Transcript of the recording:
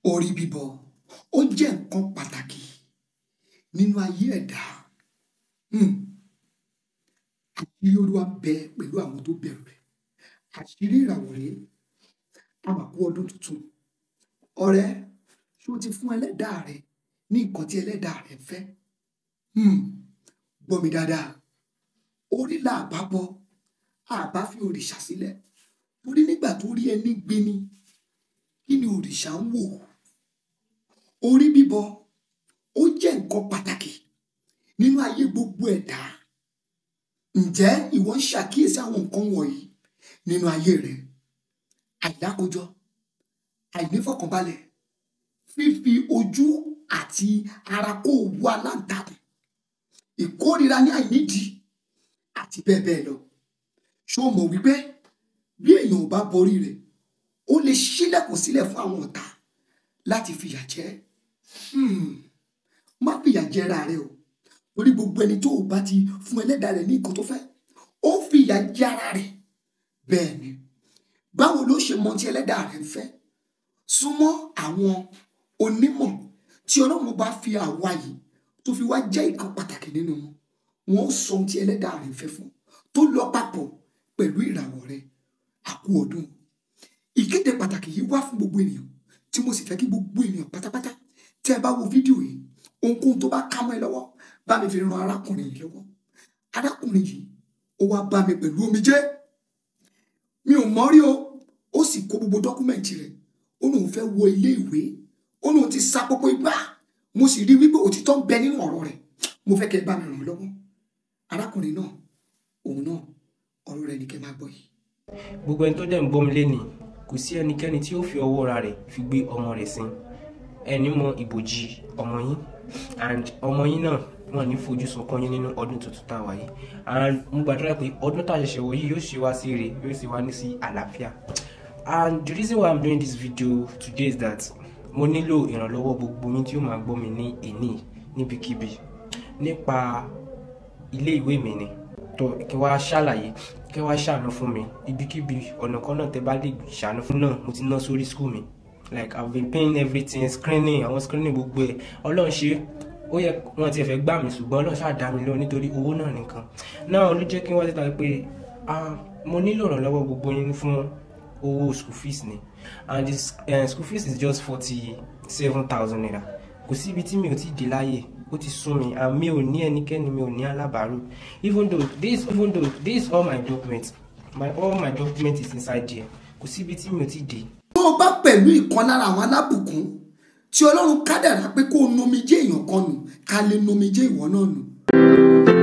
Orí bíbọ ó jẹ́ nǹkan pàtàkì nínú ayé ẹ̀dá. Àṣírí Olúwa bẹ pẹ̀lú àwọn tó bẹ̀rù rẹ̀. Àṣírí ìràwọ̀ rẹ̀ a máa kú ọdún tuntun. Ọ̀rẹ́, ṣé o ti fún ẹlẹ́dàá rẹ ní nǹkan tí ẹlẹ́dàá rẹ fẹ́? Gbọ́ mi dáadáa. Orí là bá bọ, àbá fi òrìṣà sílẹ̀. Torí nígbà tó rí ẹni gbé ni, kí ni òrìṣà ń wò? Orí bíbọ ó jẹ́ nǹkan pàtàkì nínú ayé gbogbo ẹ̀dá. Ǹjẹ́ ìwọ ń ṣàkíyèsí àwọn nǹkan wọ̀nyí nínú ayé rẹ? Àìlákójọ, àìnífọ̀kànbalẹ̀, fífi ojú àti ara kó owó aláǹtakùn, ìkórìíra ní àìnídìí àti bẹ́ẹ̀ bẹ́ẹ̀ lọ. Ṣé o mọ̀ wípé bí èèyàn ò bá borí rẹ̀, ó lè ṣílẹ̀kùn sílẹ̀ fún àwọn ọ̀tá láti fìyà jẹ? Má fìyà jẹra rẹ o. Torí gbogbo ẹni tó bá ti fún ẹlẹ́dàá rẹ̀ ní nǹkan tó fẹ́, ó fìyà jẹ ara rẹ̀. Bẹ́ẹ̀ ni, báwo ló ṣe mọ tí ẹlẹ́dàá rẹ̀ ń fẹ́? Súnmọ́ àwọn onímọ̀ tí Ọlọ́run bá fi àwa yìí tó fi wá jẹ́ nǹkan pàtàkì nínú wọn. Wọ́n ó sọ ohun tí ẹlẹ́dàá rẹ̀ ń fẹ́ fún tó lọ papọ̀ pẹ̀lú ìràwọ̀ rẹ̀. Àkú ọdún. Ìkéde pàtàkì yìí wá fún gbogbo ènìyàn tí mo sì fẹ́ kí gbogbo ènìyàn pátápátá tí ẹ bá wo fídíò yìí, ohunkóhun tó bá ká mọ́ ẹ lọ́wọ́, bá mi fi ran arákùnrin yìí lọ́wọ́. Arákùnrin yìí ó wá bá mi pẹ̀lú omijé. Mi ò mọ̀ rí o. Ó sì kó gbogbo dọ́kúmẹ̀ntì rẹ̀. Ó lóun fẹ́ wọ ilé ìwé. Ó lóun ti sa gbogbo ipá. Mo sì rí wípé òtítọ́ ń bẹ nínú ọ̀rọ̀ rẹ̀. Mo fẹ́ kẹ́ ẹ bá mi ràn lọ́wọ́. Arákùnrin náà, òun náà, ọ̀rọ̀ rẹ̀ ni kẹ́ máa gbọ́ yìí. Gbogbo ẹni tó dẹ̀ ń gbọ́ mi lénìí, kò sí ẹnikẹ́ni tí ó fi ọwọ́ ra rẹ̀ fi gbé ọmọ rẹ̀ sin. Ẹni mọ ìbòjì ọmọ yín, and ọmọ yín náà wọn ní fojú sunkún yín nínú ọdún tuntun tá a wà yìí. And mo gbàdúrà pé ọdún tá a ṣẹ̀ṣẹ̀ wọ̀ yìí yóò ṣe wá sí ire, yóò ṣe wá ní sí àlàáfíà. And the reason why I'm doing this video today is that mo nílò ìrànlọ́wọ́ gbogbo yín tí ó máa gbọ́ mi ní èní níbikíbi nípa ilé ìwé mi ni. Tó kí wá ṣàlàyé, kí wá ṣàánú fún mi ibikíbi ọ̀nà kan náà tẹ́ bá lè ṣàánú fún náà. Mo ti ná sórí school mi, like I've been paying everything, screening, àwọn screening gbogbo ẹ̀. Ọlọ́run ṣe ó yẹ wọ́n ti fẹ́ gbà mí ṣùgbọ́n Ọlọ́run ṣáà dá mi lọ nítorí owó náà nìkan. Náà ló jẹ́ kí wọ́n ti pé mo nílò ìrànlọ́wọ́ gbogbo yín fún owó school fees ni, and this school fees is just 47,000 naira. Kò sí ibi tí mi ò ti dé láyè, ó ti sún mi, and mi ò ní ẹnikẹ́ni, mi ò ní alábàárò. Even though this all my documents, all my documents is inside there. Kò sí ibi tí mi ò ti dé. Tó o bá pẹ̀lú ìkan lára àwọn alábùkún tí Ọlọ́run kádàrá pé kó o nomijé èèyàn kan nù, ká lè nomijé ìwọ náà nù.